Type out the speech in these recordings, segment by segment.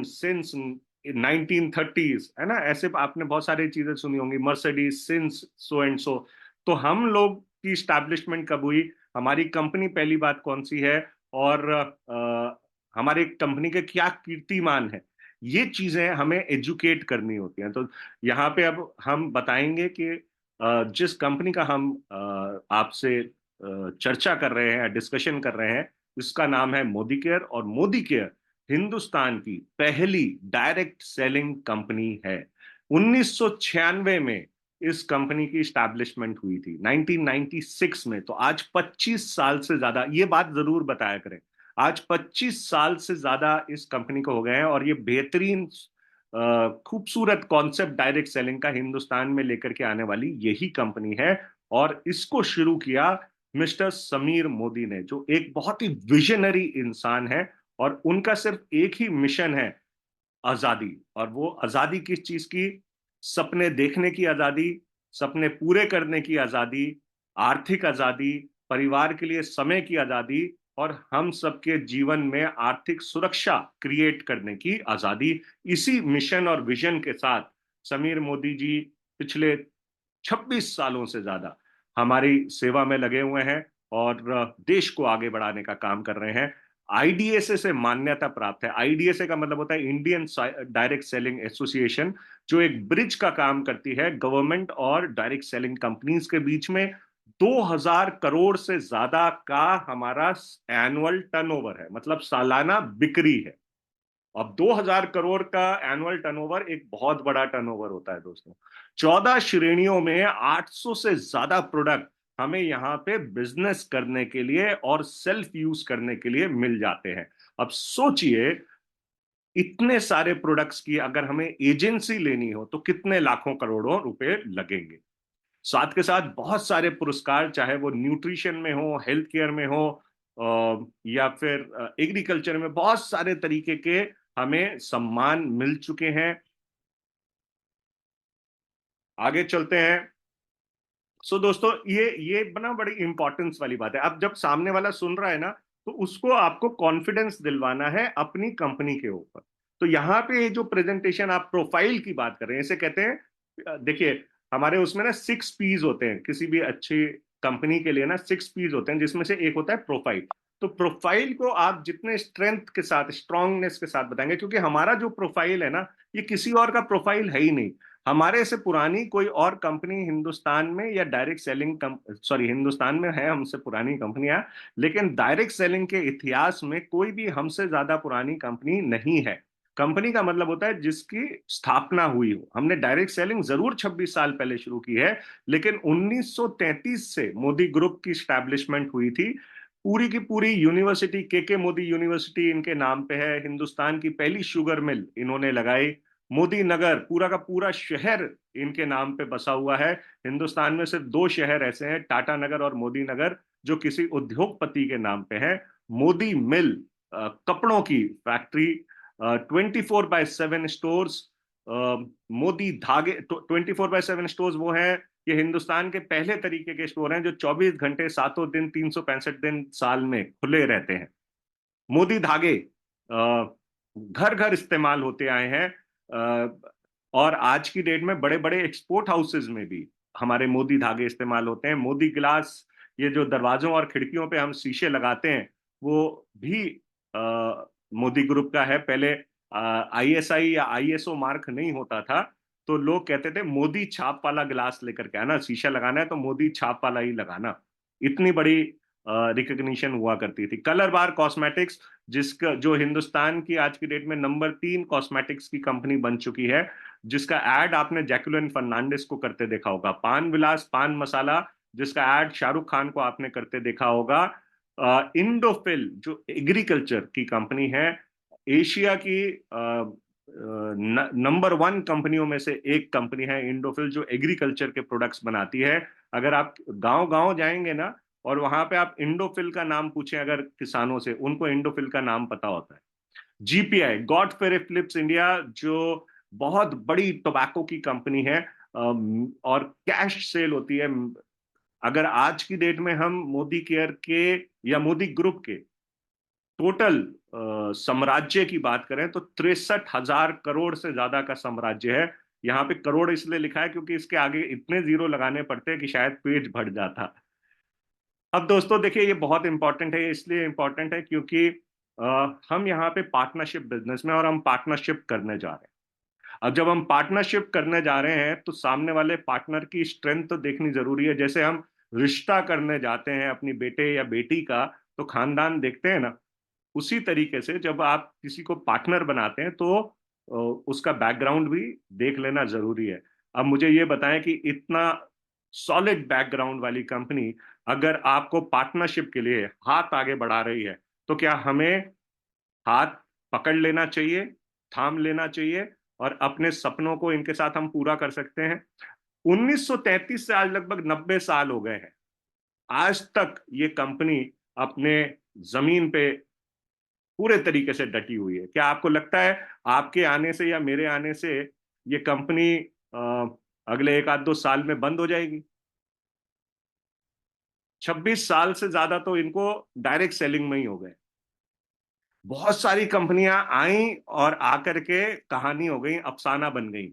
Since 1930s, है ना, ऐसे आपने बहुत सारी चीजें सुनी होंगी, Mercedes since so and so. तो हम लोग की स्टैब्लिशमेंट कब हुई, हमारी कंपनी पहली बात कौन सी है, और हमारे कंपनी के क्या कीर्तिमान है, ये चीजें हमें एजुकेट करनी होती हैं। तो यहाँ पे अब हम बताएंगे कि जिस कंपनी का हम आपसे चर्चा कर रहे हैं, डिस्कशन कर रहे हैं, इसका नाम है मोदी केयर। और मोदी केयर हिंदुस्तान की पहली डायरेक्ट सेलिंग कंपनी है। 1996 में इस कंपनी की स्टैब्लिशमेंट हुई थी, 1996 में। तो आज 25 साल से ज्यादा, ये बात जरूर बताया करें, आज 25 साल से ज्यादा इस कंपनी को हो गए हैं। और ये बेहतरीन खूबसूरत कॉन्सेप्ट डायरेक्ट सेलिंग का हिंदुस्तान में लेकर के आने वाली यही कंपनी है। और इसको शुरू किया मिस्टर समीर मोदी ने, जो एक बहुत ही विजनरी इंसान है। और उनका सिर्फ एक ही मिशन है, आजादी। और वो आजादी किस चीज की, सपने देखने की आजादी, सपने पूरे करने की आजादी, आर्थिक आजादी, परिवार के लिए समय की आजादी, और हम सबके जीवन में आर्थिक सुरक्षा क्रिएट करने की आजादी। इसी मिशन और विजन के साथ समीर मोदी जी पिछले 26 सालों से ज्यादा हमारी सेवा में लगे हुए हैं और देश को आगे बढ़ाने का काम कर रहे हैं। आईडीएसए से मान्यता प्राप्त है। आईडीएसए का मतलब होता है इंडियन डायरेक्ट सेलिंग एसोसिएशन, जो एक ब्रिज का काम करती है गवर्नमेंट और डायरेक्ट सेलिंग कंपनीज के बीच में। 2000 करोड़ से ज्यादा का हमारा एनुअल टर्नओवर है, मतलब सालाना बिक्री है। अब 2000 करोड़ का एनुअल टर्नओवर एक बहुत बड़ा टर्नओवर होता है दोस्तों। 14 श्रेणियों में 800 से ज्यादा प्रोडक्ट हमें यहाँ पे बिजनेस करने के लिए और सेल्फ यूज करने के लिए मिल जाते हैं। अब सोचिए, इतने सारे प्रोडक्ट्स की अगर हमें एजेंसी लेनी हो तो कितने लाखों करोड़ों रुपए लगेंगे। साथ के साथ बहुत सारे पुरस्कार, चाहे वो न्यूट्रिशन में हो, हेल्थ केयर में हो, या फिर एग्रीकल्चर में, बहुत सारे तरीके के हमें सम्मान मिल चुके हैं। आगे चलते हैं। दोस्तों, ये बना बड़ी इंपॉर्टेंस वाली बात है। अब जब सामने वाला सुन रहा है ना, तो उसको आपको कॉन्फिडेंस दिलवाना है अपनी कंपनी के ऊपर। तो यहाँ पे ये जो प्रेजेंटेशन, आप प्रोफाइल की बात कर रहे हैं, इसे कहते हैं, देखिए, हमारे उसमें ना 6 P's होते हैं किसी भी अच्छी कंपनी के लिए ना, 6 P's होते हैं, जिसमें से एक होता है प्रोफाइल। तो प्रोफाइल को आप जितने स्ट्रेंथ के साथ, स्ट्रांगनेस के साथ बताएंगे, क्योंकि हमारा जो प्रोफाइल है ना, ये किसी और का प्रोफाइल है ही नहीं। हमारे से पुरानी कोई और कंपनी हिंदुस्तान में, या डायरेक्ट सेलिंग सॉरी, हिंदुस्तान में है हमसे पुरानी कंपनियां, लेकिन डायरेक्ट सेलिंग के इतिहास में कोई भी हमसे ज्यादा पुरानी कंपनी नहीं है। कंपनी का मतलब होता है जिसकी स्थापना हुई हो। हमने डायरेक्ट सेलिंग जरूर 26 साल पहले शुरू की है, लेकिन 1933 से मोदी ग्रुप की स्टैब्लिशमेंट हुई थी। पूरी की पूरी यूनिवर्सिटी, के मोदी यूनिवर्सिटी इनके नाम पे है। हिंदुस्तान की पहली शुगर मिल इन्होंने लगाई। मोदी नगर, पूरा का पूरा शहर इनके नाम पे बसा हुआ है। हिंदुस्तान में सिर्फ 2 शहर ऐसे हैं, टाटा नगर और मोदी नगर, जो किसी उद्योगपति के नाम पे है। मोदी मिल, कपड़ों की फैक्ट्री, 24/7 स्टोर्स, मोदी धागे। 24/7 स्टोर्स वो हैं, ये हिंदुस्तान के पहले तरीके के स्टोर हैं जो 24 घंटे, सातों दिन, 365 दिन साल में खुले रहते हैं। मोदी धागे घर घर इस्तेमाल होते आए हैं। और आज की डेट में बड़े बड़े एक्सपोर्ट हाउसेज में भी हमारे मोदी धागे इस्तेमाल होते हैं। मोदी ग्लास, ये जो दरवाजों और खिड़कियों पे हम शीशे लगाते हैं, वो भी मोदी ग्रुप का है। पहले आईएसआई या आईएसओ मार्क नहीं होता था, तो लोग कहते थे मोदी छाप वाला गिलास लेकर के आना, शीशा लगाना है तो मोदी छाप वाला ही लगाना। इतनी बड़ी रिकग्निशन हुआ करती थी। कलर बार कॉस्मेटिक्स, जिसका जो हिंदुस्तान की आज की डेट में नंबर 3 कॉस्मेटिक्स की कंपनी बन चुकी है, जिसका एड आपने जैकुलिन फर्नांडिस को करते देखा होगा। पान विलास पान मसाला, जिसका एड शाहरुख खान को आपने करते देखा होगा। इंडोफिल, जो एग्रीकल्चर की कंपनी है, एशिया की नंबर 1 कंपनियों में से एक कंपनी है इंडोफिल, जो एग्रीकल्चर के प्रोडक्ट्स बनाती है। अगर आप गांव गांव जाएंगे ना, और वहां पे आप इंडोफिल का नाम पूछें अगर किसानों से, उनको इंडोफिल का नाम पता होता है। जीपीआई, गॉडफ्रे फिलिप्स इंडिया, जो बहुत बड़ी टोबैको की कंपनी है, और कैश सेल होती है। अगर आज की डेट में हम मोदी केयर के या मोदी ग्रुप के टोटल साम्राज्य की बात करें तो 63,000 करोड़ से ज्यादा का साम्राज्य है। यहाँ पे करोड़ इसलिए लिखा है क्योंकि इसके आगे इतने जीरो लगाने पड़ते हैं कि शायद पेज भर जाता। अब दोस्तों देखिए, ये बहुत इंपॉर्टेंट है, इसलिए इंपॉर्टेंट है क्योंकि हम यहाँ पे पार्टनरशिप बिजनेस में, और हम पार्टनरशिप करने जा रहे हैं। अब जब हम पार्टनरशिप करने जा रहे हैं तो सामने वाले पार्टनर की स्ट्रेंथ तो देखनी जरूरी है। जैसे हम रिश्ता करने जाते हैं अपनी बेटे या बेटी का, तो खानदान देखते हैं ना, उसी तरीके से जब आप किसी को पार्टनर बनाते हैं तो उसका बैकग्राउंड भी देख लेना जरूरी है। अब मुझे ये बताएं कि इतना सॉलिड बैकग्राउंड वाली कंपनी अगर आपको पार्टनरशिप के लिए हाथ आगे बढ़ा रही है, तो क्या हमें हाथ पकड़ लेना चाहिए, थाम लेना चाहिए, और अपने सपनों को इनके साथ हम पूरा कर सकते हैं। 1933 से आज लगभग 90 साल हो गए हैं, आज तक ये कंपनी अपने जमीन पे पूरे तरीके से डटी हुई है। क्या आपको लगता है आपके आने से या मेरे आने से ये कंपनी अगले एक आध दो साल में बंद हो जाएगी? 26 साल से ज्यादा तो इनको डायरेक्ट सेलिंग में ही हो गए। बहुत सारी कंपनियां आई और आकर के कहानी हो गई, अफसाना बन गई,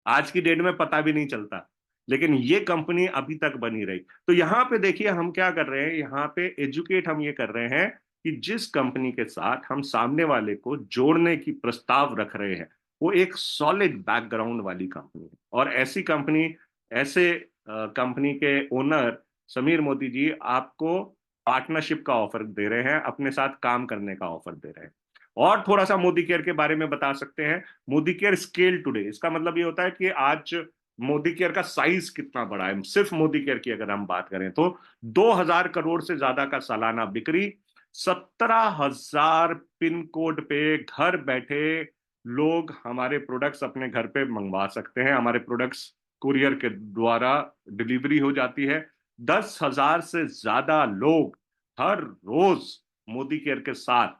आज की डेट में पता भी नहीं चलता, लेकिन ये कंपनी अभी तक बनी रही। तो यहाँ पे देखिए हम क्या कर रहे हैं, यहाँ पे एजुकेट हम ये कर रहे हैं कि जिस कंपनी के साथ हम सामने वाले को जोड़ने की प्रस्ताव रख रहे हैं, वो एक सॉलिड बैकग्राउंड वाली कंपनी है। और ऐसी कंपनी, ऐसे कंपनी के ओनर समीर मोदी जी आपको पार्टनरशिप का ऑफर दे रहे हैं, अपने साथ काम करने का ऑफर दे रहे हैं। और थोड़ा सा मोदी केयर के बारे में बता सकते हैं। मोदी केयर स्केल टुडे, इसका मतलब ये होता है कि आज मोदी केयर का साइज कितना बड़ा है। सिर्फ मोदी केयर की अगर हम बात करें तो 2,000 करोड़ से ज्यादा का सालाना बिक्री, 17,000 पिन कोड पे घर बैठे लोग हमारे प्रोडक्ट्स अपने घर पे मंगवा सकते हैं, हमारे प्रोडक्ट्स कुरियर के द्वारा डिलीवरी हो जाती है। 10,000 से ज्यादा लोग हर रोज मोदी केयर के साथ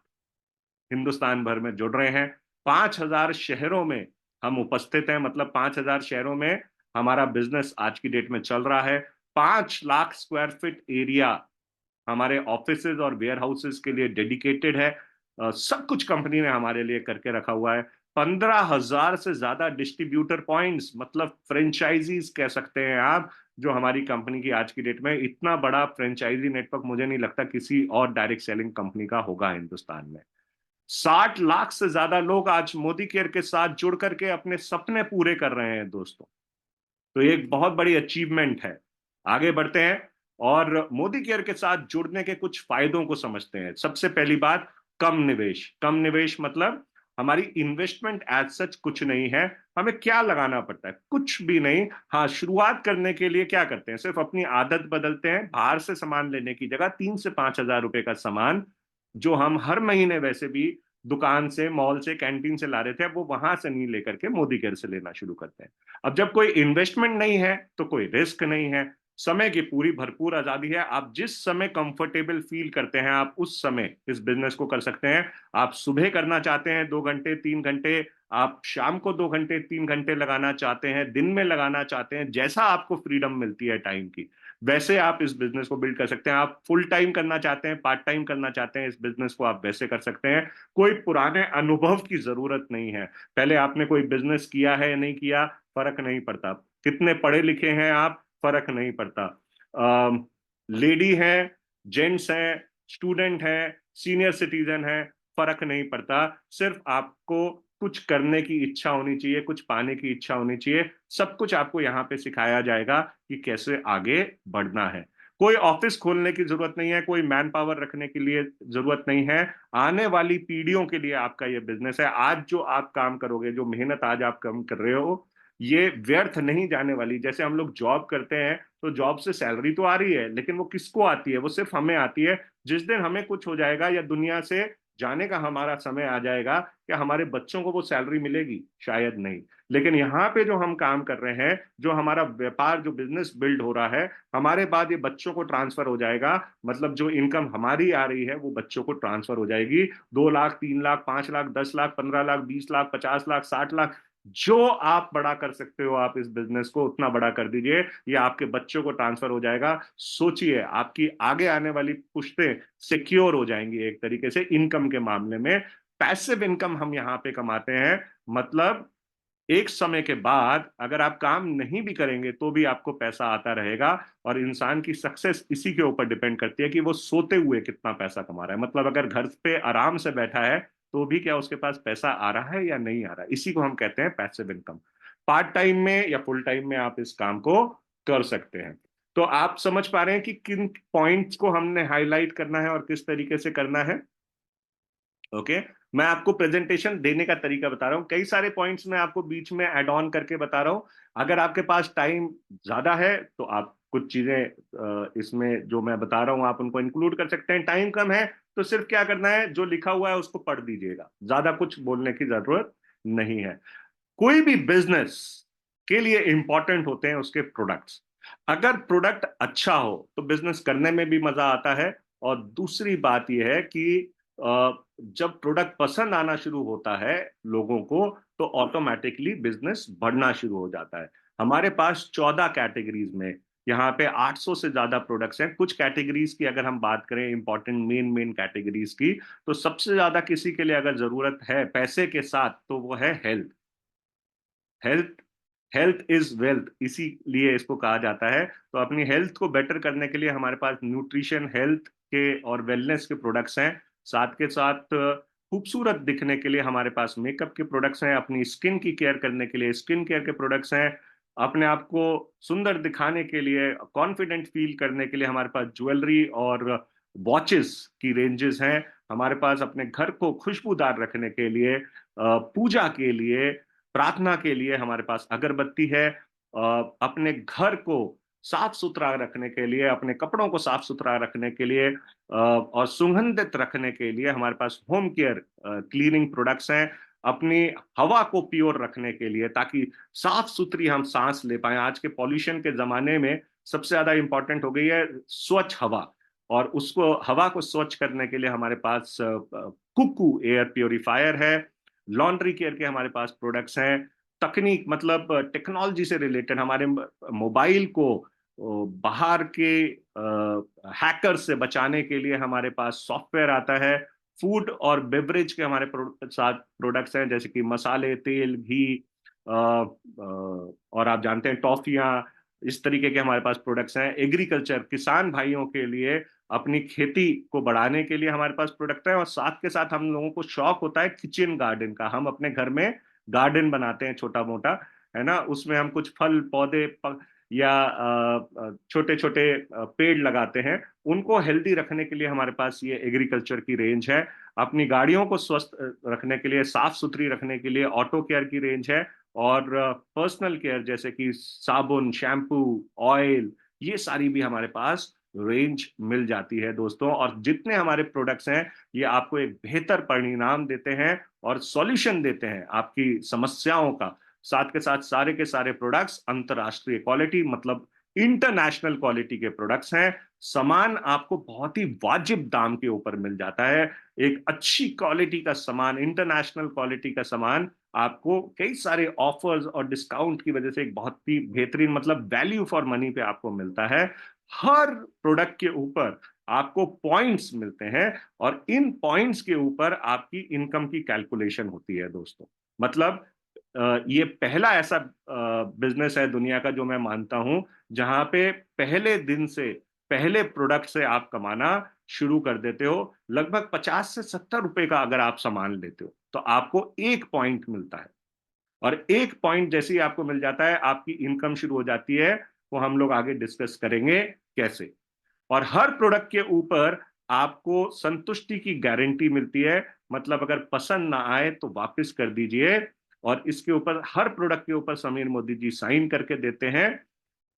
हिंदुस्तान भर में जुड़ रहे हैं। 5,000 शहरों में हम उपस्थित हैं, मतलब 5,000 शहरों में हमारा बिजनेस आज की डेट में चल रहा है। 5 लाख स्क्वायर फीट एरिया हमारे ऑफिसेज और वेयर हाउसेज के लिए डेडिकेटेड है। सब कुछ कंपनी ने हमारे लिए करके रखा हुआ है। 15,000 से ज्यादा डिस्ट्रीब्यूटर पॉइंट्स, मतलब फ्रेंचाइजीज कह सकते हैं आप, जो हमारी कंपनी की आज की डेट में, इतना बड़ा फ्रेंचाइजी नेटवर्क मुझे नहीं लगता किसी और डायरेक्ट सेलिंग कंपनी का होगा हिंदुस्तान में। 60 लाख से ज्यादा लोग आज मोदी केयर के साथ जुड़ करके अपने सपने पूरे कर रहे हैं दोस्तों। तो ये एक बहुत बड़ी अचीवमेंट है। आगे बढ़ते हैं और मोदी केयर के साथ जुड़ने के कुछ फायदों को समझते हैं। सबसे पहली बात, कम निवेश। कम निवेश मतलब हमारी इन्वेस्टमेंट एज सच कुछ नहीं है। हमें क्या लगाना पड़ता है? कुछ भी नहीं। हाँ, शुरुआत करने के लिए क्या करते हैं, सिर्फ अपनी आदत बदलते हैं। बाहर से सामान लेने की जगह 3 से 5 हजार रुपए का सामान, जो हम हर महीने वैसे भी दुकान से, मॉल से, कैंटीन से ला रहे थे, अब वो वहां से नहीं लेकर के मोदी केयर से लेना शुरू करते हैं। अब जब कोई इन्वेस्टमेंट नहीं है तो कोई रिस्क नहीं है, समय की पूरी भरपूर आजादी है। आप जिस समय कंफर्टेबल फील करते हैं आप उस समय इस बिजनेस को कर सकते हैं। आप सुबह करना चाहते हैं 2 घंटे 3 घंटे, आप शाम को 2 घंटे 3 घंटे लगाना चाहते हैं, दिन में लगाना चाहते हैं, जैसा आपको फ्रीडम मिलती है टाइम की, वैसे आप इस बिजनेस को बिल्ड कर सकते हैं। आप फुल टाइम करना चाहते हैं, पार्ट टाइम करना चाहते हैं, इस बिजनेस को आप वैसे कर सकते हैं। कोई पुराने अनुभव की जरूरत नहीं है। पहले आपने कोई बिजनेस किया है या नहीं किया, फर्क नहीं पड़ता। कितने पढ़े लिखे हैं आप, फर्क नहीं पड़ता। लेडी हैं, जेंट्स हैं, स्टूडेंट हैं, सीनियर सिटीजन हैं, फर्क नहीं पड़ता। सिर्फ आपको कुछ करने की इच्छा होनी चाहिए, कुछ पाने की इच्छा होनी चाहिए। सब कुछ आपको यहाँ पे सिखाया जाएगा कि कैसे आगे बढ़ना है। कोई ऑफिस खोलने की जरूरत नहीं है, कोई मैन पावर रखने के लिए जरूरत नहीं है। आने वाली पीढ़ियों के लिए आपका ये बिजनेस है। आज जो आप काम करोगे, जो मेहनत आज आप काम कर रहे हो, ये व्यर्थ नहीं जाने वाली। जैसे हम लोग जॉब करते हैं तो जॉब से सैलरी तो आ रही है, लेकिन वो किसको आती है? वो सिर्फ हमें आती है। जिस दिन हमें कुछ हो जाएगा या दुनिया से जाने का हमारा समय आ जाएगा, क्या हमारे बच्चों को वो सैलरी मिलेगी? शायद नहीं। लेकिन यहाँ पे जो हम काम कर रहे हैं, जो हमारा व्यापार, जो बिजनेस बिल्ड हो रहा है, हमारे बाद ये बच्चों को ट्रांसफर हो जाएगा। मतलब जो इनकम हमारी आ रही है वो बच्चों को ट्रांसफर हो जाएगी। 2 लाख 3 लाख 5 लाख 10 लाख 15 लाख 20 लाख 50 लाख 60 लाख, जो आप बड़ा कर सकते हो, आप इस बिजनेस को उतना बड़ा कर दीजिए, ये आपके बच्चों को ट्रांसफर हो जाएगा। सोचिए, आपकी आगे आने वाली पुश्तें सिक्योर हो जाएंगी एक तरीके से इनकम के मामले में। पैसिव इनकम हम यहाँ पे कमाते हैं, मतलब एक समय के बाद अगर आप काम नहीं भी करेंगे तो भी आपको पैसा आता रहेगा। और इंसान की सक्सेस इसी के ऊपर डिपेंड करती है कि वो सोते हुए कितना पैसा कमा रहा है। मतलब अगर घर पे आराम से बैठा है तो भी क्या उसके पास पैसा आ रहा है या नहीं आ रहा है, इसी को हम कहते हैं पैसिव इनकम। पार्ट टाइम में या फुल टाइम में आप इस काम को कर सकते हैं। तो आप समझ पा रहे हैं कि किन पॉइंट्स को हमने हाईलाइट करना है और किस तरीके से करना है। ओके, मैं आपको प्रेजेंटेशन देने का तरीका बता रहा हूँ, कई सारे पॉइंट्स मैं आपको बीच में ऐड ऑन करके बता रहा हूँ। अगर आपके पास टाइम ज्यादा है तो आप कुछ चीजें इसमें जो मैं बता रहा हूँ आप उनको इंक्लूड कर सकते हैं। टाइम कम है तो सिर्फ क्या करना है, जो लिखा हुआ है उसको पढ़ दीजिएगा, ज्यादा कुछ बोलने की जरूरत नहीं है। कोई भी बिजनेस के लिए इंपॉर्टेंट होते हैं उसके प्रोडक्ट्स। अगर प्रोडक्ट अच्छा हो तो बिजनेस करने में भी मजा आता है। और दूसरी बात यह है कि जब प्रोडक्ट पसंद आना शुरू होता है लोगों को, तो ऑटोमेटिकली बिजनेस बढ़ना शुरू हो जाता है। हमारे पास 14 कैटेगरीज में यहाँ पे 800 से ज्यादा प्रोडक्ट्स हैं। कुछ कैटेगरीज की अगर हम बात करें, इंपॉर्टेंट मेन मेन कैटेगरीज की, तो सबसे ज्यादा किसी के लिए अगर जरूरत है पैसे के साथ तो वो है health. Health, health is wealth, इसीलिए इसको कहा जाता है। तो अपनी हेल्थ को बेटर करने के लिए हमारे पास न्यूट्रिशन, हेल्थ के और वेलनेस के प्रोडक्ट्स हैं। साथ के साथ खूबसूरत दिखने के लिए हमारे पास मेकअप के प्रोडक्ट्स हैं। अपनी स्किन की केयर करने के लिए स्किन केयर के प्रोडक्ट्स हैं। अपने आप को सुंदर दिखाने के लिए, कॉन्फिडेंट फील करने के लिए हमारे पास ज्वेलरी और वॉचेस की रेंजेस हैं। हमारे पास अपने घर को खुशबूदार रखने के लिए, पूजा के लिए, प्रार्थना के लिए हमारे पास अगरबत्ती है। अपने घर को साफ सुथरा रखने के लिए, अपने कपड़ों को साफ सुथरा रखने के लिए और सुगंधित रखने के लिए हमारे पास होम केयर क्लीनिंग प्रोडक्ट्स हैं। अपनी हवा को प्योर रखने के लिए, ताकि साफ सुथरी हम सांस ले पाए। आज के पॉल्यूशन के जमाने में सबसे ज्यादा इंपॉर्टेंट हो गई है स्वच्छ हवा। और उसको, हवा को स्वच्छ करने के लिए हमारे पास कुकू एयर प्योरीफायर है। लॉन्ड्री केयर के हमारे पास प्रोडक्ट्स हैं। तकनीक मतलब टेक्नोलॉजी से रिलेटेड हमारे मोबाइल को बाहर के हैकर से बचाने के लिए हमारे पास सॉफ्टवेयर आता है। फूड और बेवरेज के हमारे साथ प्रोडक्ट्स हैं, जैसे कि मसाले, तेल, घी, और आप जानते हैं टॉफियां, इस तरीके के हमारे पास प्रोडक्ट्स हैं। एग्रीकल्चर, किसान भाइयों के लिए अपनी खेती को बढ़ाने के लिए हमारे पास प्रोडक्ट है। और साथ के साथ हम लोगों को शौक होता है किचन गार्डन का, हम अपने घर में गार्डन बनाते हैं छोटा मोटा, है ना। उसमें हम कुछ फल पौधे या छोटे छोटे पेड़ लगाते हैं। उनको हेल्दी रखने के लिए हमारे पास ये एग्रीकल्चर की रेंज है। अपनी गाड़ियों को स्वस्थ रखने के लिए, साफ सुथरी रखने के लिए ऑटो केयर की रेंज है। और पर्सनल केयर जैसे कि साबुन, शैम्पू, ऑयल, ये सारी भी हमारे पास रेंज मिल जाती है दोस्तों। और जितने हमारे प्रोडक्ट्स हैं ये आपको एक बेहतर परिणाम देते हैं और सॉल्यूशन देते हैं आपकी समस्याओं का। साथ के साथ सारे के सारे प्रोडक्ट्स अंतरराष्ट्रीय क्वालिटी, मतलब इंटरनेशनल क्वालिटी के प्रोडक्ट्स हैं। सामान आपको बहुत ही वाजिब दाम के ऊपर मिल जाता है। एक अच्छी क्वालिटी का सामान, इंटरनेशनल क्वालिटी का सामान आपको कई सारे ऑफर्स और डिस्काउंट की वजह से एक बहुत ही बेहतरीन, मतलब वैल्यू फॉर मनी पे आपको मिलता है। हर प्रोडक्ट के ऊपर आपको पॉइंट्स मिलते हैं और इन पॉइंट्स के ऊपर आपकी इनकम की कैलकुलेशन होती है दोस्तों। मतलब ये पहला ऐसा बिजनेस है दुनिया का जो मैं मानता हूं जहां पे पहले दिन से, पहले प्रोडक्ट से आप कमाना शुरू कर देते हो। लगभग 50 से 70 रुपए का अगर आप सामान लेते हो तो आपको एक पॉइंट मिलता है। और एक पॉइंट जैसे ही आपको मिल जाता है आपकी इनकम शुरू हो जाती है। वो हम लोग आगे डिस्कस करेंगे कैसे। और हर प्रोडक्ट के ऊपर आपको संतुष्टि की गारंटी मिलती है। मतलब अगर पसंद ना आए तो वापस कर दीजिए। और इसके ऊपर, हर प्रोडक्ट के ऊपर समीर मोदी जी साइन करके देते हैं।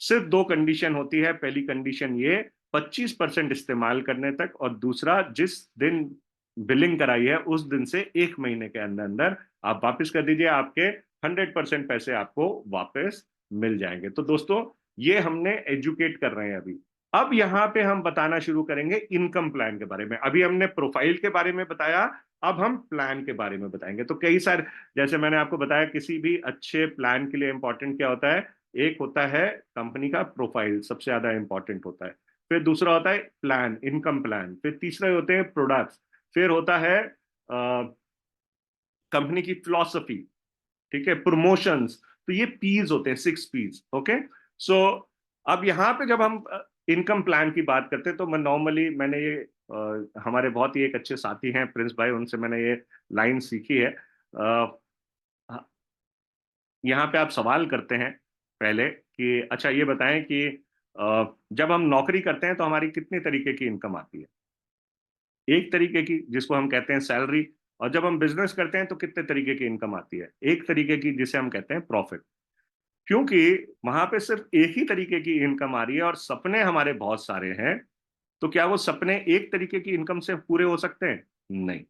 सिर्फ दो कंडीशन होती है। पहली कंडीशन ये, 25% इस्तेमाल करने तक, और दूसरा, जिस दिन बिलिंग कराई है उस दिन से 1 महीने के अंदर अंदर आप वापस कर दीजिए, आपके 100% पैसे आपको वापस मिल जाएंगे। तो दोस्तों, ये हमने एजुकेट कर रहे हैं अभी। अब यहाँ पे हम बताना शुरू करेंगे इनकम प्लान के बारे में। अभी हमने प्रोफाइल के बारे में बताया, अब हम प्लान के बारे में बताएंगे। तो कई सारे, जैसे मैंने आपको बताया, किसी भी अच्छे प्लान के लिए इंपॉर्टेंट क्या होता है? एक होता है कंपनी का प्रोफाइल, सबसे ज्यादा इंपॉर्टेंट होता है। फिर दूसरा होता है प्लान, इनकम प्लान। फिर तीसरा होते हैं प्रोडक्ट्स। फिर होता है कंपनी की फिलॉसफी, ठीक है, प्रमोशंस। तो ये पीज होते हैं, 6 पीज। ओके। सो अब यहाँ पे जब हम इनकम प्लान की बात करते हैं, तो मैं नॉर्मली, मैंने ये हमारे बहुत ही एक अच्छे साथी हैं प्रिंस भाई, उनसे मैंने ये लाइन सीखी है। यहाँ पे आप सवाल करते हैं पहले कि अच्छा ये बताएं कि जब हम नौकरी करते हैं तो हमारी कितने तरीके की इनकम आती है? एक तरीके की, जिसको हम कहते हैं सैलरी। और जब हम बिजनेस करते हैं तो कितने तरीके की इनकम आती है? एक तरीके की, जिसे हम कहते हैं प्रॉफिट। क्योंकि वहां पे सिर्फ एक ही तरीके की इनकम आ रही है और सपने हमारे बहुत सारे हैं, तो क्या वो सपने एक तरीके की इनकम से पूरे हो सकते हैं? नहीं।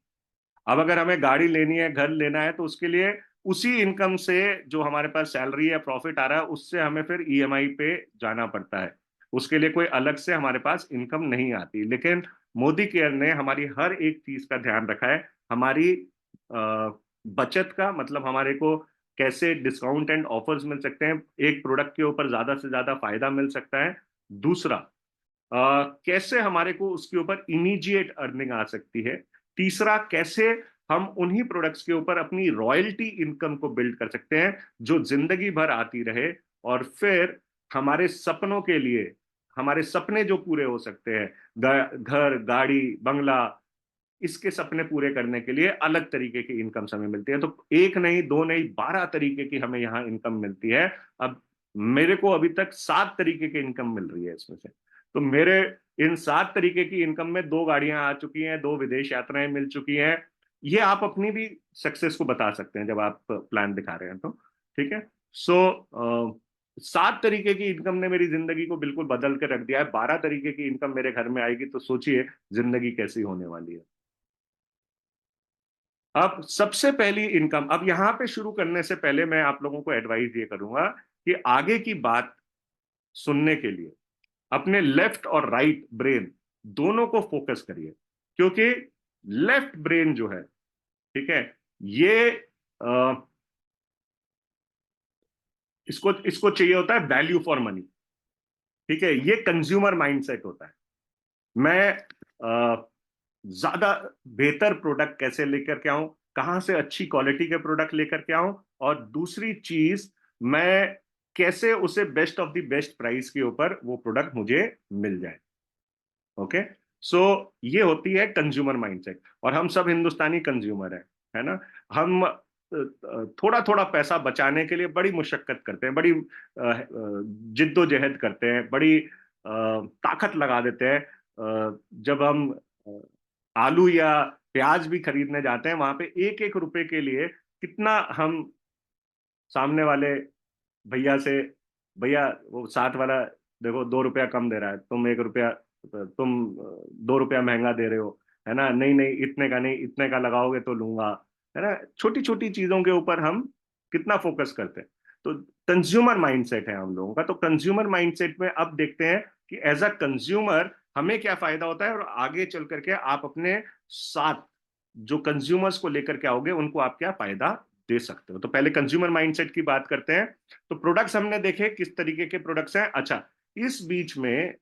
अब अगर हमें गाड़ी लेनी है, घर लेना है, तो उसके लिए उसी इनकम से, जो हमारे पास सैलरी या प्रॉफिट आ रहा है, उससे हमें फिर ईएमआई पे जाना पड़ता है। उसके लिए कोई अलग से हमारे पास इनकम नहीं आती। लेकिन मोदी केयर ने हमारी हर एक चीज का ध्यान रखा है। हमारी बचत का मतलब, हमारे को कैसे डिस्काउंट एंड ऑफर्स मिल सकते हैं, एक प्रोडक्ट के ऊपर ज्यादा से ज्यादा फायदा मिल सकता है। दूसरा, कैसे हमारे को उसके ऊपर इमीडिएट अर्निंग आ सकती है। तीसरा, कैसे हम उन्हीं प्रोडक्ट्स के ऊपर अपनी रॉयल्टी इनकम को बिल्ड कर सकते हैं, जो जिंदगी भर आती रहे। और फिर हमारे सपनों के लिए, हमारे सपने जो पूरे हो सकते हैं, घर, गाड़ी, बंगला, इसके सपने पूरे करने के लिए अलग तरीके की इनकम हमें मिलती है। तो एक नहीं, दो नहीं, 12 तरीके की हमें यहाँ इनकम मिलती है। अब मेरे को अभी तक 7 तरीके की इनकम मिल रही है इसमें से। तो मेरे इन 7 तरीके की इनकम में 2 गाड़ियां आ चुकी हैं, 2 विदेश यात्राएं मिल चुकी हैं। ये आप अपनी भी सक्सेस को बता सकते हैं जब आप प्लान दिखा रहे हैं तो। ठीक है। सो 7 तरीके की इनकम ने मेरी जिंदगी को बिल्कुल बदल के रख दिया है। 12 तरीके की इनकम मेरे घर में आएगी, तो सोचिए जिंदगी कैसी होने वाली है। अब सबसे पहली इनकम, अब यहां पे शुरू करने से पहले मैं आप लोगों को एडवाइस ये करूंगा कि आगे की बात सुनने के लिए अपने लेफ्ट और राइट ब्रेन दोनों को फोकस करिए। क्योंकि लेफ्ट ब्रेन जो है, ठीक है, ये इसको इसको चाहिए होता है वैल्यू फॉर मनी। ठीक है, ये कंज्यूमर माइंडसेट होता है। मैं ज्यादा बेहतर प्रोडक्ट कैसे लेकर के आऊं, कहां से अच्छी क्वालिटी के प्रोडक्ट लेकर के आऊं, और दूसरी चीज, मैं कैसे उसे best of the best price के ऊपर वो प्रोडक्ट मुझे मिल जाए। ओके। सो ये होती है कंज्यूमर माइंडसेट। और हम सब हिंदुस्तानी कंज्यूमर है ना। हम थोड़ा थोड़ा पैसा बचाने के लिए बड़ी मुशक्कत करते हैं, बड़ी जिद्दोजहद करते हैं, बड़ी ताकत लगा देते हैं। जब हम आलू या प्याज भी खरीदने जाते हैं, वहां पे एक एक रुपए के लिए कितना हम सामने वाले भैया से, भैया वो साथ वाला देखो 2 रुपया कम दे रहा है, तुम 1 रुपया, तुम 2 रुपया महंगा दे रहे हो, है ना, नहीं नहीं इतने का नहीं, इतने का लगाओगे तो लूंगा, है ना। छोटी छोटी चीजों के ऊपर हम कितना फोकस करते हैं। तो कंज्यूमर माइंडसेट है हम लोगों का। तो कंज्यूमर माइंडसेट में अब देखते हैं कि एज अ कंज्यूमर हमें क्या फायदा होता है, और आगे चल करके आप अपने साथ जो कंज्यूमर्स को लेकर के आओगे, उनको आप क्या फायदा दे सकते हो। तो पहले कंज्यूमर माइंडसेट की बात करते हैं। तो प्रोडक्ट्स हमने देखे किस तरीके के प्रोडक्ट्स हैं। अच्छा, इस बीच में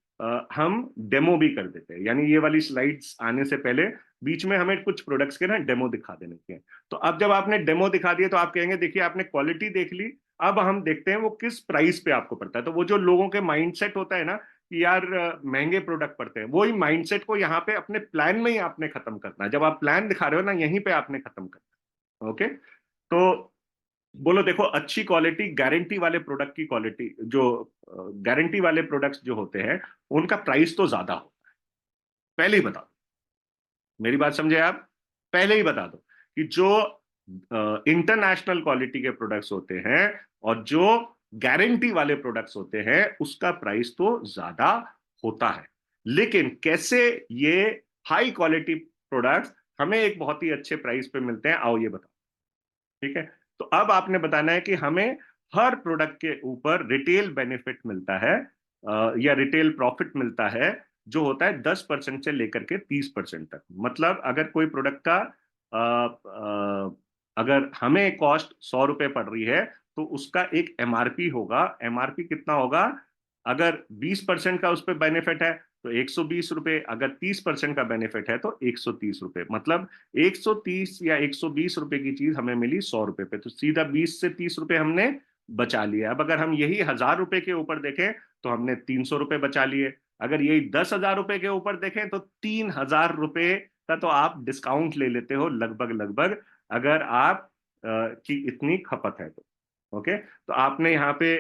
हम डेमो भी कर देते हैं, यानी ये वाली स्लाइड्स आने से पहले बीच में हमें कुछ प्रोडक्ट्स के ना डेमो दिखा देने के हैं। तो अब जब आपने डेमो दिखा दिए, तो आप कहेंगे देखिए आपने क्वालिटी देख ली, अब हम देखते हैं वो किस प्राइस पे आपको पड़ता है। तो वो जो लोगों के माइंडसेट होता है ना कि यार महंगे प्रोडक्ट पड़ते हैं, वही माइंडसेट को यहाँ पे अपने प्लान में ही आपने खत्म करना है। जब आप प्लान दिखा रहे हो ना, यहीं पे आपने खत्म करना है। ओके। तो बोलो देखो, अच्छी क्वालिटी गारंटी वाले प्रोडक्ट की क्वालिटी, जो गारंटी वाले प्रोडक्ट्स जो होते हैं, उनका प्राइस तो ज्यादा होता है। पहले ही बता दो, मेरी बात समझे आप, पहले ही बता दो कि जो इंटरनेशनल क्वालिटी के प्रोडक्ट्स होते हैं और जो गारंटी वाले प्रोडक्ट्स होते हैं, उसका प्राइस तो ज्यादा होता है। लेकिन कैसे ये हाई क्वालिटी प्रोडक्ट्स हमें एक बहुत ही अच्छे प्राइस पे मिलते हैं, आओ ये बताओ। ठीक है। तो अब आपने बताना है कि हमें हर प्रोडक्ट के ऊपर रिटेल बेनिफिट मिलता है, या रिटेल प्रॉफिट मिलता है, जो होता है 10% से लेकर के 30% तक। मतलब अगर कोई प्रोडक्ट का अगर हमें कॉस्ट 100 रुपए पड़ रही है तो उसका एक एमआरपी होगा। एमआरपी कितना होगा? अगर 20% का उस पर बेनिफिट है तो 120 रुपए, अगर 30% का बेनिफिट है तो 130 रुपए। मतलब 130 या 120 रुपए की चीज हमें मिली 100 रुपए पे, तो सीधा 20 से 30 रुपए हमने बचा लिया। अब अगर हम यही 1000 रुपए के ऊपर देखें तो हमने 300 रुपए बचा लिए। अगर यही 10,000 रुपए के ऊपर देखें तो 3000 रुपए का तो आप डिस्काउंट ले लेते हो लगभग लगभग, अगर आप की इतनी खपत है तो। ओके, तो आपने यहाँ पे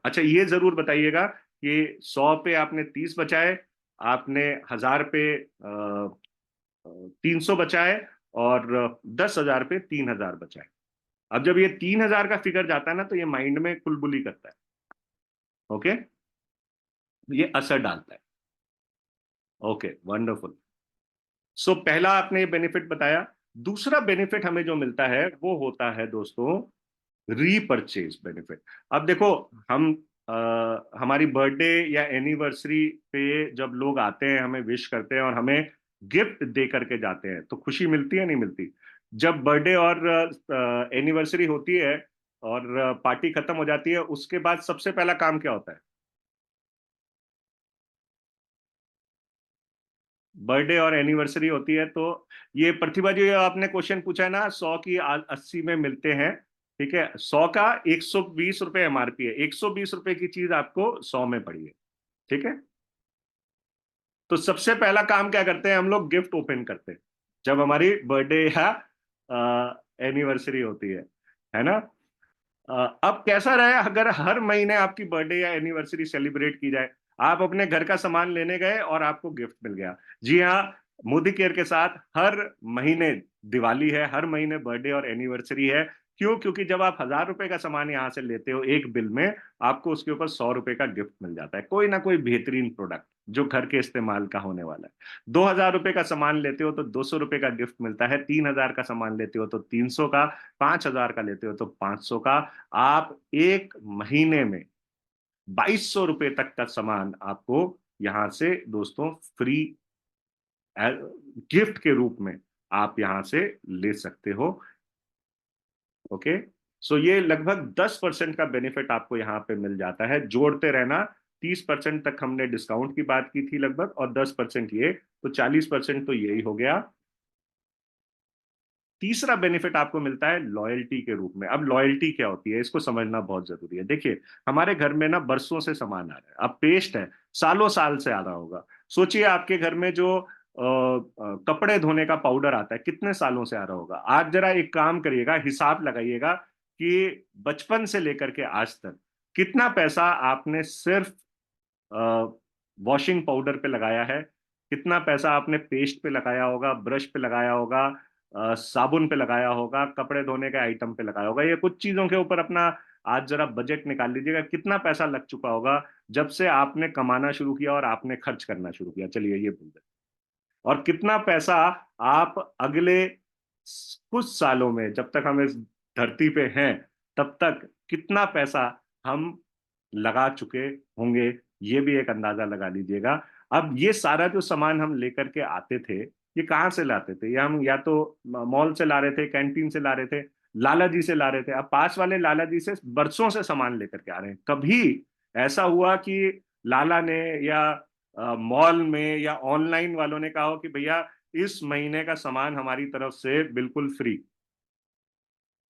अच्छा ये जरूर बताइएगा कि 100 पे आपने 30 बचाए, आपने 1000 पे 300 बचाए, और 10,000 पे 3000 बचाए। अब जब ये 3000 का फिगर जाता है ना तो ये माइंड में कुलबुली करता है। ओके, ये असर डालता है। Okay, wonderful. सो पहला आपने बेनिफिट बताया। दूसरा बेनिफिट हमें जो मिलता है वो होता है दोस्तों रीपरचेज बेनिफिट। अब देखो, हम हमारी बर्थडे या एनिवर्सरी पे जब लोग आते हैं, हमें विश करते हैं और हमें गिफ्ट दे करके जाते हैं, तो खुशी मिलती है नहीं मिलती? जब बर्थडे और एनिवर्सरी होती है और पार्टी खत्म हो जाती है, उसके बाद सबसे पहला काम क्या होता है? बर्थडे और एनिवर्सरी होती है तो ये प्रतिभा जी, आपने क्वेश्चन पूछा है ना, 100 की 80 में मिलते हैं। ठीक है, 100 का 120 रुपए एमआरपी है, 120 रुपए की चीज आपको 100 में पड़ी है। ठीक है, तो सबसे पहला काम क्या करते हैं हम लोग? गिफ्ट ओपन करते हैं जब हमारी बर्थडे या एनिवर्सरी होती है ना? अब कैसा रहे अगर हर महीने आपकी बर्थडे या एनिवर्सरी सेलिब्रेट की जाए? आप अपने घर का सामान लेने गए और आपको गिफ्ट मिल गया। जी हाँ, मोदी केयर के साथ हर महीने दिवाली है, हर महीने बर्थडे और एनिवर्सरी है। क्यों? क्योंकि जब आप 1000 रुपए का सामान यहाँ से लेते हो एक बिल में, आपको उसके ऊपर 100 रुपए का गिफ्ट मिल जाता है, कोई ना कोई बेहतरीन प्रोडक्ट जो घर के इस्तेमाल का होने वाला है। 2000 रुपए का सामान लेते हो तो 200 रुपए का गिफ्ट मिलता है, 3000 का सामान लेते हो तो 300 का, 5000 का लेते हो तो 500 का। आप एक महीने में 2200 रुपए तक का सामान आपको यहां से दोस्तों फ्री गिफ्ट के रूप में आप यहां से ले सकते हो। ओके, सो ये लगभग 10% का बेनिफिट आपको यहाँ पे मिल जाता है। जोड़ते रहना, 30% तक हमने डिस्काउंट की बात की थी लगभग, और 10% ये, तो 40% तो यही हो गया। तीसरा बेनिफिट आपको मिलता है लॉयल्टी के रूप में। अब लॉयल्टी क्या होती है इसको समझना बहुत जरूरी है। देखिए, हमारे घर में ना बरसों से सामान आ रहा है, अब पेस्ट है, सालों साल से आ रहा होगा। सोचिए आपके घर में जो कपड़े धोने का पाउडर आता है, कितने सालों से आ रहा होगा। आज जरा एक काम करिएगा, हिसाब लगाइएगा कि बचपन से लेकर के आज तक कितना पैसा आपने सिर्फ वॉशिंग पाउडर पे लगाया है, कितना पैसा आपने पेस्ट पे लगाया होगा, ब्रश पे लगाया होगा, साबुन पे लगाया होगा, कपड़े धोने के आइटम पे लगाया होगा। ये कुछ चीजों के ऊपर अपना आज जरा बजट निकाल लीजिएगा, कितना पैसा लग चुका होगा जब से आपने कमाना शुरू किया और आपने खर्च करना शुरू किया। चलिए ये बोल दें। और कितना पैसा आप अगले कुछ सालों में, जब तक हम इस धरती पे हैं तब तक, कितना पैसा हम लगा चुके होंगे, ये भी एक अंदाजा लगा लीजिएगा। अब ये सारा जो सामान हम लेकर के आते थे, ये कहाँ से लाते थे? ये हम या तो मॉल से ला रहे थे, कैंटीन से ला रहे थे, लाला जी से ला रहे थे। अब पास वाले लाला जी से बरसों से सामान लेकर के आ रहे हैं। कभी ऐसा हुआ कि लाला ने या मॉल में या ऑनलाइन वालों ने कहा हो कि भैया इस महीने का सामान हमारी तरफ से बिल्कुल फ्री?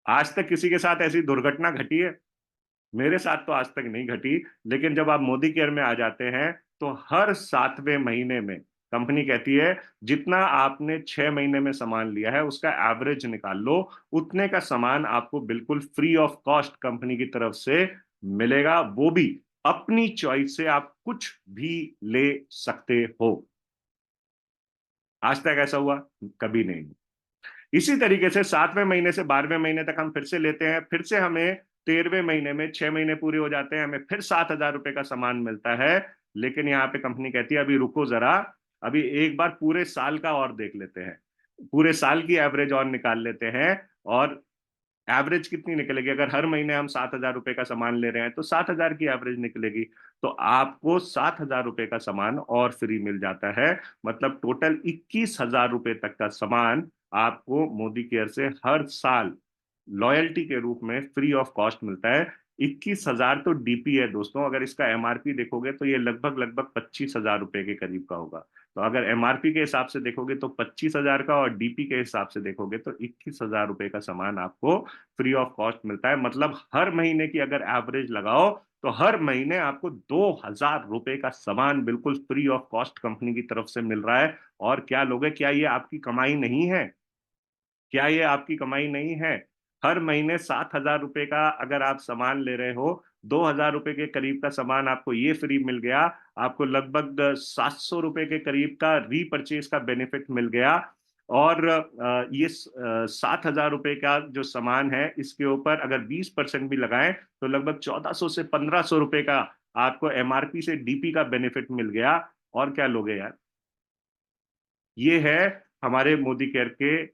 आज तक किसी के साथ ऐसी दुर्घटना घटी है? मेरे साथ तो आज तक नहीं घटी। लेकिन जब आप मोदी केयर में आ जाते हैं तो हर 7वें महीने में कंपनी कहती है जितना आपने 6 महीने में सामान लिया है उसका एवरेज निकाल लो, उतने का सामान आपको बिल्कुल फ्री ऑफ कॉस्ट कंपनी की तरफ से मिलेगा, वो भी अपनी चॉइस से आप कुछ भी ले सकते हो। आज तक ऐसा हुआ? कभी नहीं। इसी तरीके से 7वें महीने से 12वें महीने तक हम फिर से लेते हैं, फिर से हमें 13वें महीने में 6 महीने पूरे हो जाते हैं, हमें फिर 7,000 रुपए का सामान मिलता है। लेकिन यहाँ पे कंपनी कहती है अभी रुको जरा, अभी एक बार पूरे साल का और देख लेते हैं, पूरे साल की एवरेज और निकाल लेते हैं। और एवरेज कितनी निकलेगी? अगर हर महीने हम 7,000 रुपए का सामान ले रहे हैं तो 7,000 की एवरेज निकलेगी। तो आपको 7,000 रुपए का सामान और फ्री मिल जाता है। मतलब टोटल 21,000 रुपए तक का सामान आपको मोदी केयर से हर साल लॉयल्टी के रूप में फ्री ऑफ कॉस्ट मिलता है। 21,000 तो डीपी है दोस्तों, अगर इसका एमआरपी देखोगे तो ये लगभग लगभग 25,000 रुपए के करीब का होगा। तो अगर एमआरपी के हिसाब से देखोगे तो 25,000 का, और डीपी के हिसाब से देखोगे तो 21,000 रुपए का सामान आपको फ्री ऑफ कॉस्ट मिलता है। मतलब हर महीने की अगर एवरेज लगाओ तो हर महीने आपको 2,000 रुपए का सामान बिल्कुल फ्री ऑफ कॉस्ट कंपनी की तरफ से मिल रहा है। और क्या लोगे, क्या ये आपकी कमाई नहीं है? क्या ये आपकी कमाई नहीं है? हर महीने 7,000 रुपए का अगर आप सामान ले रहे हो, 2,000 रुपए के करीब का सामान आपको ये फ्री मिल गया, आपको लगभग 700 रुपए के करीब का रीपरचेज का बेनिफिट मिल गया। और ये 7,000 रुपए का जो सामान है, इसके ऊपर अगर 20% भी लगाएं तो लगभग 1,400 से 1,500 रुपए का आपको एमआरपी से डीपी का बेनिफिट मिल गया। और क्या लोगे यार? ये है हमारे मोदी केयर के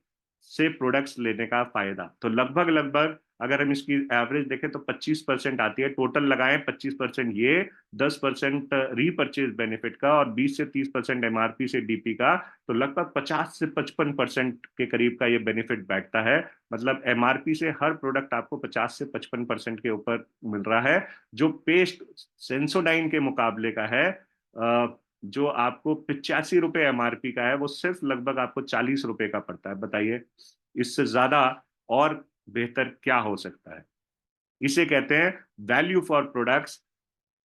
से प्रोडक्ट्स लेने का फायदा। तो लगभग लगभग अगर हम इसकी एवरेज देखें तो 25% आती है, टोटल लगाएं 25% ये, 10% रीपरचेज बेनिफिट का, और 20 से 30% एमआरपी से डीपी का, तो लगभग 50 से 55% के करीब का ये बेनिफिट बैठता है। मतलब एमआरपी से हर प्रोडक्ट आपको 50 से 55% के ऊपर मिल रहा है। जो पेस्ट सेंसोडाइन के मुकाबले का है, जो आपको 85 रुपए एमआरपी का है, वो सिर्फ लगभग आपको 40 रुपए का पड़ता है। बताइए इससे ज्यादा और बेहतर क्या हो सकता है? इसे कहते हैं वैल्यू फॉर प्रोडक्ट्स।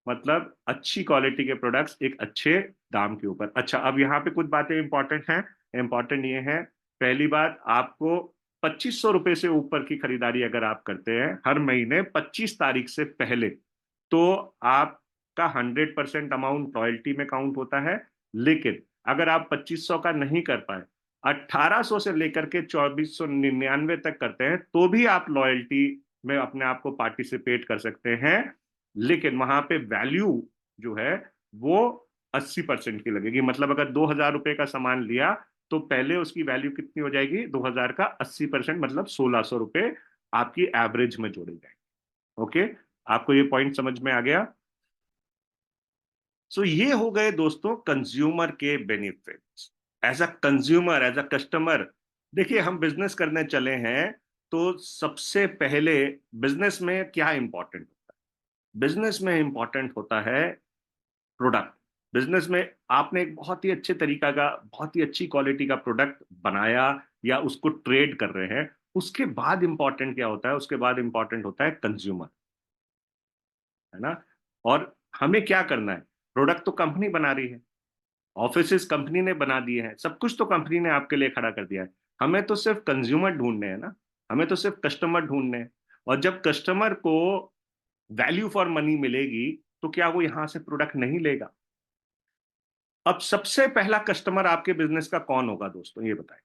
मतलब अच्छी क्वालिटी के प्रोडक्ट्स एक अच्छे दाम के ऊपर। अच्छा, अब यहाँ पे कुछ बातें इंपॉर्टेंट हैं। इंपॉर्टेंट ये है, पहली बात, आपको 2,500 रुपए से ऊपर की खरीदारी अगर आप करते हैं हर महीने 25 तारीख से पहले, तो आपका 100% अमाउंट रॉयल्टी में काउंट होता है। लेकिन अगर आप 2,500 का नहीं कर पाए, 1,800 से लेकर के 2,499 तक करते हैं, तो भी आप लॉयल्टी में अपने आप को पार्टिसिपेट कर सकते हैं। लेकिन वहां पे वैल्यू जो है वो 80% की लगेगी। मतलब अगर 2,000 रुपए का सामान लिया तो पहले उसकी वैल्यू कितनी हो जाएगी? 2,000 का 80%, मतलब 1,600 रुपए आपकी एवरेज में जोड़े जाएंगे। ओके, आपको ये पॉइंट समझ में आ गया? सो ये हो गए दोस्तों कंज्यूमर के benefits. As a consumer, as a customer, देखिए हम बिजनेस करने चले हैं, तो सबसे पहले बिजनेस में क्या इंपॉर्टेंट होता है? बिजनेस में इंपॉर्टेंट होता है प्रोडक्ट। बिजनेस में आपने एक बहुत ही अच्छे तरीका का, बहुत ही अच्छी क्वालिटी का प्रोडक्ट बनाया या उसको ट्रेड कर रहे हैं, उसके बाद इंपॉर्टेंट क्या होता है? उसके बाद इंपॉर्टेंट होता है कंज्यूमर, है ना? और हमें क्या करना है? प्रोडक्ट तो कंपनी बना रही है, ऑफिसेस कंपनी ने बना दिए हैं, सब कुछ तो कंपनी ने आपके लिए खड़ा कर दिया है। हमें तो सिर्फ कंज्यूमर ढूंढने हैं ना, हमें तो सिर्फ कस्टमर ढूंढने हैं। और जब कस्टमर को वैल्यू फॉर मनी मिलेगी, तो क्या वो यहां से प्रोडक्ट नहीं लेगा? अब सबसे पहला कस्टमर आपके बिजनेस का कौन होगा दोस्तों, ये बताएं।